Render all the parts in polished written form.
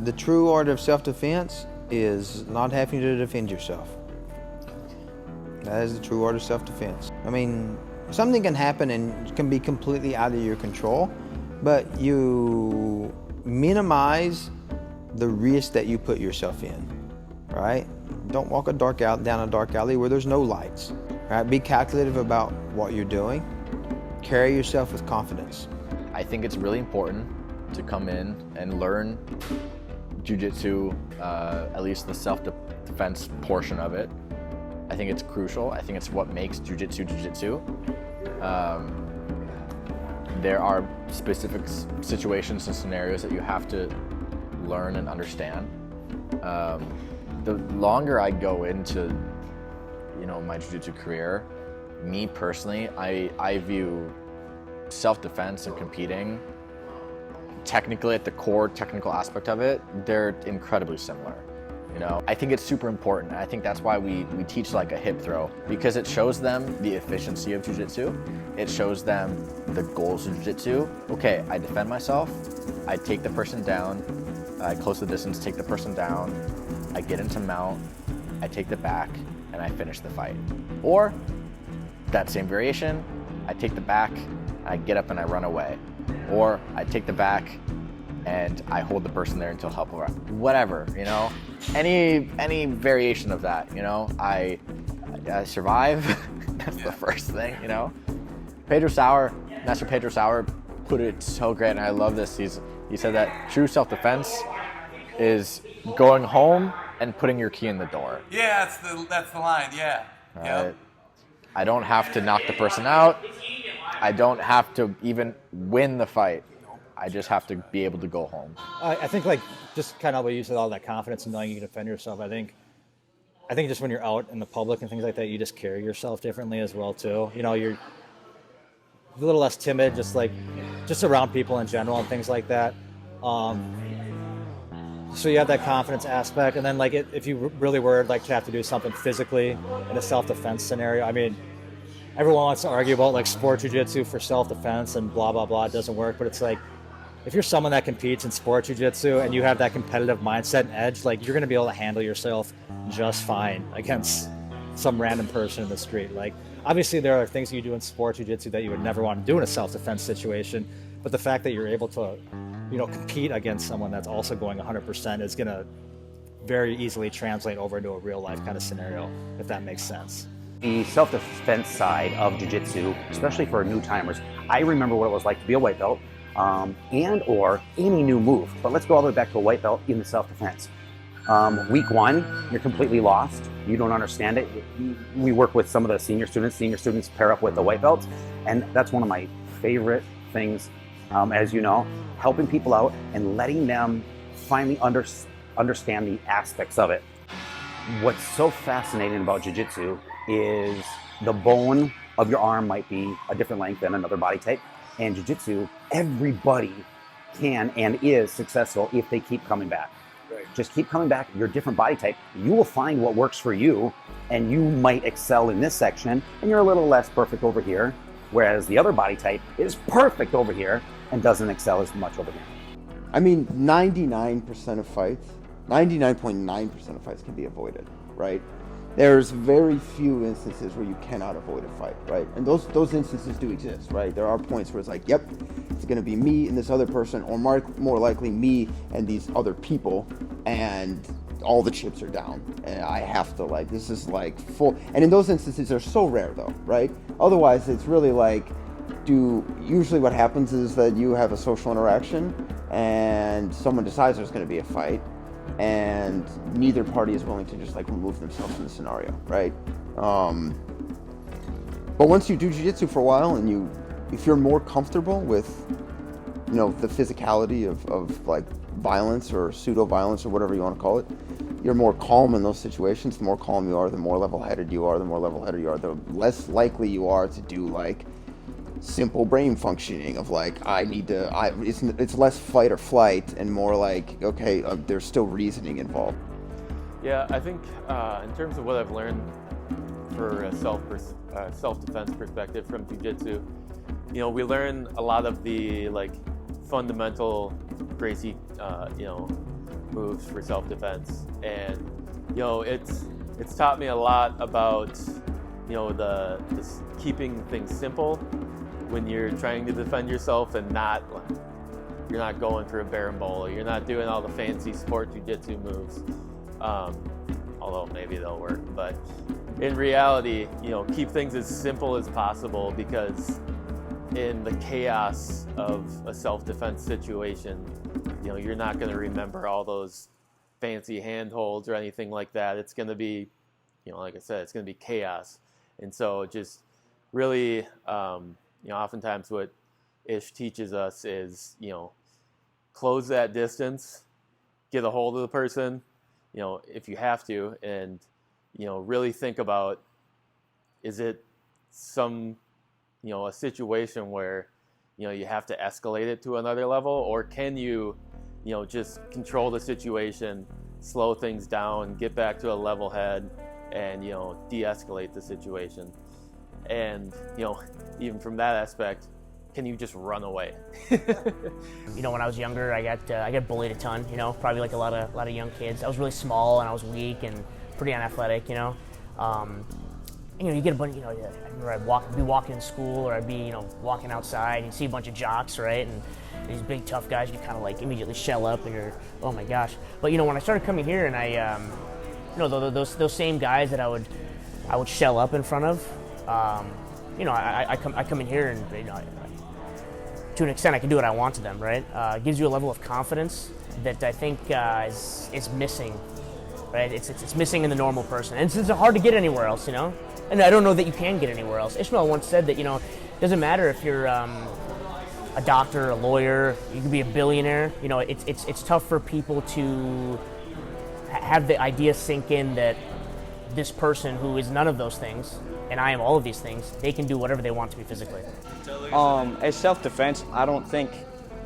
The true art of self-defense is not having to defend yourself. That is the true art of self-defense. I mean, something can happen and can be completely out of your control, but you minimize the risk that you put yourself in, right? Don't walk down a dark alley where there's no lights, right? Be calculative about what you're doing. Carry yourself with confidence. I think it's really important to come in and learn Jiu Jitsu, at least the self-defense portion of it. I think it's crucial. I think it's what makes Jiu Jitsu Jiu Jitsu. There are specific situations and scenarios that you have to learn and understand. The longer I go into, my Jiu Jitsu career, me personally, I view self-defense and competing, technically at the core technical aspect of it, they're incredibly similar. I think it's super important. I think that's why we teach like a hip throw, because it shows them the efficiency of jiu-jitsu. It shows them the goals of jiu-jitsu. Okay, I defend myself, I take the person down, I close the distance, take the person down, I get into mount, I take the back, and I finish the fight. Or that same variation, I take the back, I get up and I run away. Or I take the back and I hold the person there until help arrives. Whatever, any variation of that, I survive. That's the first thing, Master Pedro Sauer put it so great, and I love this. He said that true self-defense is going home and putting your key in the door. Yeah, that's the line. Yeah. Right. I don't have to knock the person out. I don't have to even win the fight. I just have to be able to go home. I think just kind of what you said, all that confidence and knowing you can defend yourself. I think just when you're out in the public and things like that, you just carry yourself differently as well too. You're a little less timid, just around people in general and things like that. So you have that confidence aspect, and then if you really were to have to do something physically in a self-defense scenario, I mean, everyone wants to argue about sport jiu-jitsu for self-defense and blah blah blah, it doesn't work, but it's if you're someone that competes in sport jiu-jitsu and you have that competitive mindset and edge, you're going to be able to handle yourself just fine against some random person in the street. Obviously there are things you do in sport jiu-jitsu that you would never want to do in a self-defense situation, but the fact that you're able to compete against someone that's also going 100% is going to very easily translate over into a real life kind of scenario, if that makes sense. The self-defense side of jiu-jitsu, especially for new timers, I remember what it was like to be a white belt and or any new move. But let's go all the way back to a white belt in the self-defense. Week one, you're completely lost. You don't understand it. We work with some of the senior students. Senior students pair up with the white belts, and that's one of my favorite things, as you know, helping people out and letting them finally understand the aspects of it. What's so fascinating about jiu-jitsu is the bone of your arm might be a different length than another body type. And jiu-jitsu, everybody can and is successful if they keep coming back. Right. Just keep coming back. You're a different body type. You will find what works for you, and you might excel in this section, and you're a little less perfect over here, whereas the other body type is perfect over here and doesn't excel as much over here. I mean, 99% of fights, 99.9% of fights can be avoided, right? There's very few instances where you cannot avoid a fight, right? And those instances do exist, right? There are points where it's yep, it's going to be me and this other person, or more likely me and these other people, and all the chips are down. And I have to this is full. And in those instances, they're so rare though, right? Otherwise, it's really usually what happens is that you have a social interaction and someone decides there's going to be a fight, and neither party is willing to just remove themselves from the scenario, right? But once you do jiu-jitsu for a while and if you're more comfortable with, the physicality of violence or pseudo-violence or whatever you want to call it, you're more calm in those situations. The more calm you are, the more level-headed you are. The more level-headed you are, the less likely you are to do simple brain functioning of it's less fight or flight and more okay, there's still reasoning involved. Yeah, I think in terms of what I've learned for a self-defense perspective from jiu-jitsu, we learn a lot of the fundamental Gracie moves for self-defense, and it's taught me a lot about the keeping things simple when you're trying to defend yourself, and you're not going for a berimbolo, you're not doing all the fancy sport jiu-jitsu moves, although maybe they'll work, but in reality, keep things as simple as possible, because in the chaos of a self-defense situation, you're not going to remember all those fancy handholds or anything like that. It's going to be, like I said, it's going to be chaos. And so just really, oftentimes what Ish teaches us is, close that distance, get a hold of the person, if you have to, and, really think about, is it some, a situation where, you have to escalate it to another level, or can you, just control the situation, slow things down, get back to a level head, and, de-escalate the situation. And, even from that aspect, can you just run away? When I was younger, I got bullied a ton, probably like a lot of young kids. I was really small and I was weak and pretty unathletic, you get a bunch, I remember I'd be walking in school, or I'd be, walking outside, and you see a bunch of jocks, right? And these big tough guys, you kind of like immediately shell up and you're, oh my gosh. But when I started coming here and I, those same guys that I would shell up in front of, I come in here and, to an extent I can do what I want to them, right? It gives you a level of confidence that I think is missing, right? It's missing in the normal person. And it's hard to get anywhere else, And I don't know that you can get anywhere else. Ishmael once said that, it doesn't matter if you're a doctor, a lawyer, you can be a billionaire. It's tough for people to have the idea sink in that this person who is none of those things, and I am all of these things, they can do whatever they want to be physically. As self-defense, I don't think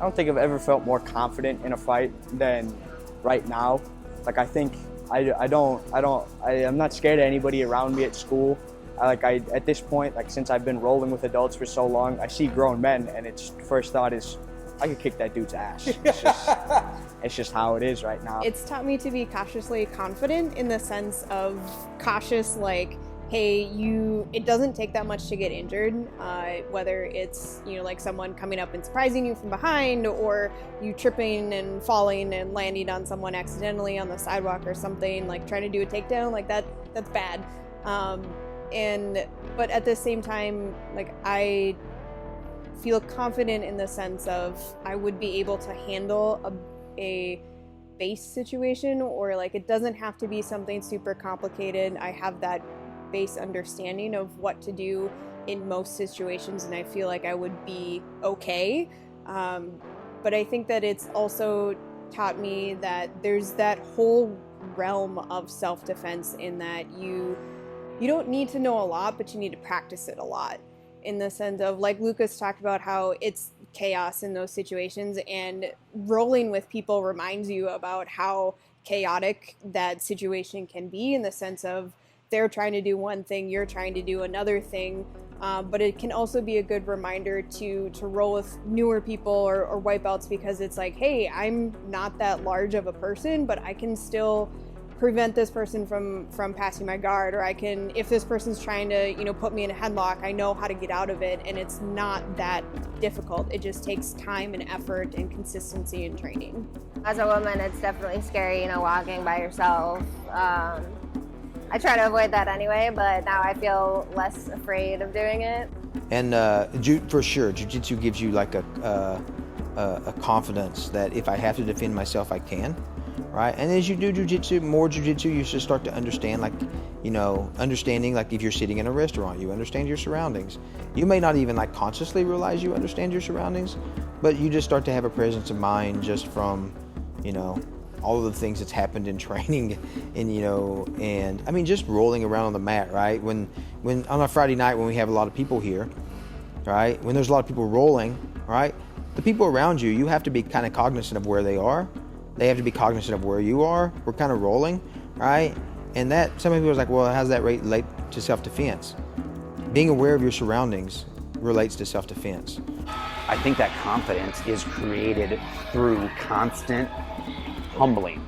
I've ever felt more confident in a fight than right now. Like, I think I'm not scared of anybody around me at school. At this point, since I've been rolling with adults for so long, I see grown men, and its first thought is, I could kick that dude's ass. It's just how it is right now. It's taught me to be cautiously confident, in the sense of cautious, like, hey, it doesn't take that much to get injured, whether it's, like someone coming up and surprising you from behind, or you tripping and falling and landing on someone accidentally on the sidewalk or something, like trying to do a takedown, like that's bad. But at the same time, like, I feel confident in the sense of I would be able to handle a base situation, or like it doesn't have to be something super complicated. I have that base understanding of what to do in most situations, and I feel like I would be okay. But I think that it's also taught me that there's that whole realm of self-defense, in that you don't need to know a lot, but you need to practice it a lot, in the sense of, like Lucas talked about, how it's chaos in those situations, and rolling with people reminds you about how chaotic that situation can be, in the sense of they're trying to do one thing, you're trying to do another thing, but it can also be a good reminder to roll with newer people or white belts, because it's like, hey, I'm not that large of a person, but I can still prevent this person from passing my guard, or I can, if this person's trying to, put me in a headlock, I know how to get out of it, and it's not that difficult. It just takes time and effort and consistency and training. As a woman, it's definitely scary, walking by yourself. I try to avoid that anyway, but now I feel less afraid of doing it. And for sure, Jiu-Jitsu gives you like a confidence that if I have to defend myself, I can. Right, and as you do more Jiu-Jitsu, you should start to understand, like, understanding, like if you're sitting in a restaurant, you understand your surroundings. You may not even like consciously realize you understand your surroundings, but you just start to have a presence of mind just from, all of the things that's happened in training, and I mean, just rolling around on the mat, right? When on a Friday night when we have a lot of people here, right? When there's a lot of people rolling, right? The people around you, you have to be kind of cognizant of where they are. They have to be cognizant of where you are. We're kind of rolling, right? And that, some people are like, well, how's that relate to self-defense? Being aware of your surroundings relates to self-defense. I think that confidence is created through constant humbling,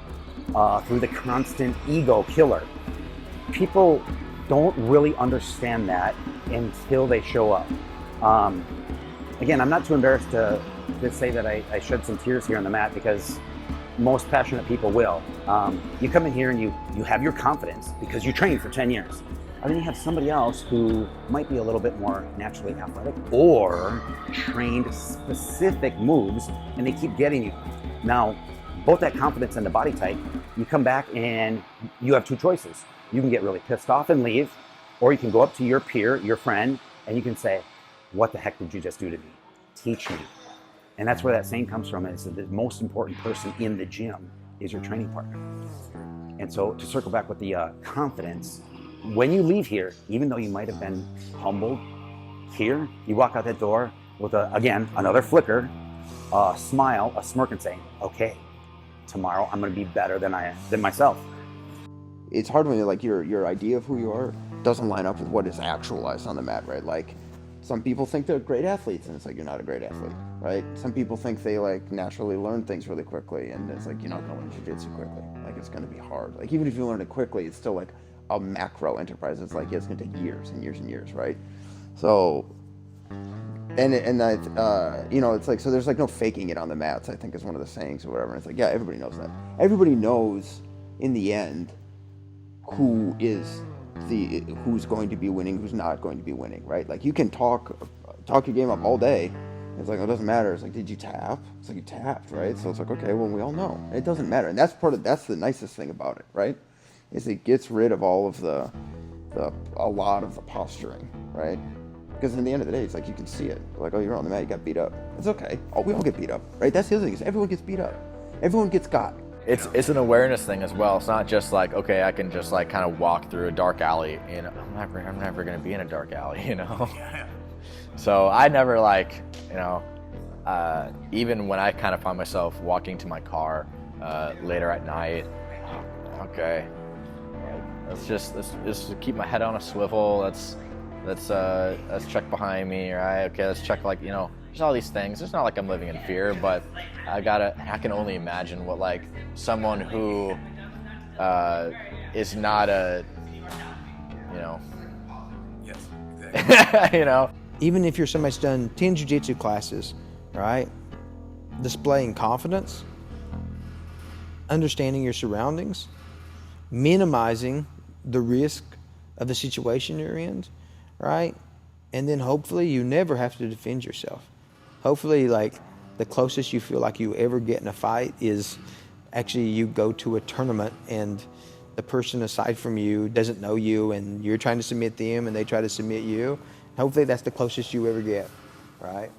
through the constant ego killer. People don't really understand that until they show up. Again, I'm not too embarrassed to say that I shed some tears here on the mat, because most passionate people will. You come in here and you have your confidence because you trained for 10 years. And then you have somebody else who might be a little bit more naturally athletic or trained specific moves, and they keep getting you. Now, both that confidence and the body type, you come back and you have two choices. You can get really pissed off and leave, or you can go up to your peer, your friend, and you can say, what the heck did you just do to me? Teach me. And that's where that saying comes from, is that the most important person in the gym is your training partner. And so to circle back with the confidence, when you leave here, even though you might have been humbled here, you walk out that door with, again, another flicker, a smile, a smirk, and saying, okay, tomorrow I'm gonna be better than myself. It's hard when like your idea of who you are doesn't line up with what is actualized on the mat, right? Like, some people think they're great athletes, and it's like, you're not a great athlete, right? Some people think they like naturally learn things really quickly, and it's like, you're not gonna learn jiu-jitsu quickly. Like, it's gonna be hard. Like, even if you learn it quickly, it's still like a macro enterprise. It's like, yeah, it's gonna take years and years and years, right? So, and that, you know, it's like, so there's like no faking it on the mats, I think is one of the sayings or whatever. And it's like, yeah, everybody knows that. Everybody knows in the end who's going to be winning, who's not going to be winning, right? Like, you can talk your game up all day. It's like, it doesn't matter. It's like, did you tap? It's like, you tapped, right? So it's like, okay, well, we all know. It doesn't matter. And that's the nicest thing about it, right? Is it gets rid of all of a lot of the posturing, right? Because in the end of the day, it's like, you can see it. Like, oh, you're on the mat, you got beat up. It's okay. Oh, we all get beat up, right? That's the other thing, is everyone gets beat up. Everyone gets got. It's an awareness thing as well. It's not just like, okay, I can just like kind of walk through a dark alley, you know, I'm never gonna be in a dark alley, you know? So I never like, you know, even when I kind of find myself walking to my car later at night, okay, let's just keep my head on a swivel, let's check behind me, right? Okay, let's check, like, you know, there's all these things. It's not like I'm living in fear, but I can only imagine what like someone who is not a, you know. Yes, exactly. You know. Even if you're somebody that's done 10 jiu-jitsu classes, right? Displaying confidence, understanding your surroundings, minimizing the risk of the situation you're in, right? And then hopefully you never have to defend yourself. Hopefully, like, the closest you feel like you ever get in a fight is actually you go to a tournament and the person aside from you doesn't know you and you're trying to submit them and they try to submit you. Hopefully that's the closest you ever get, right?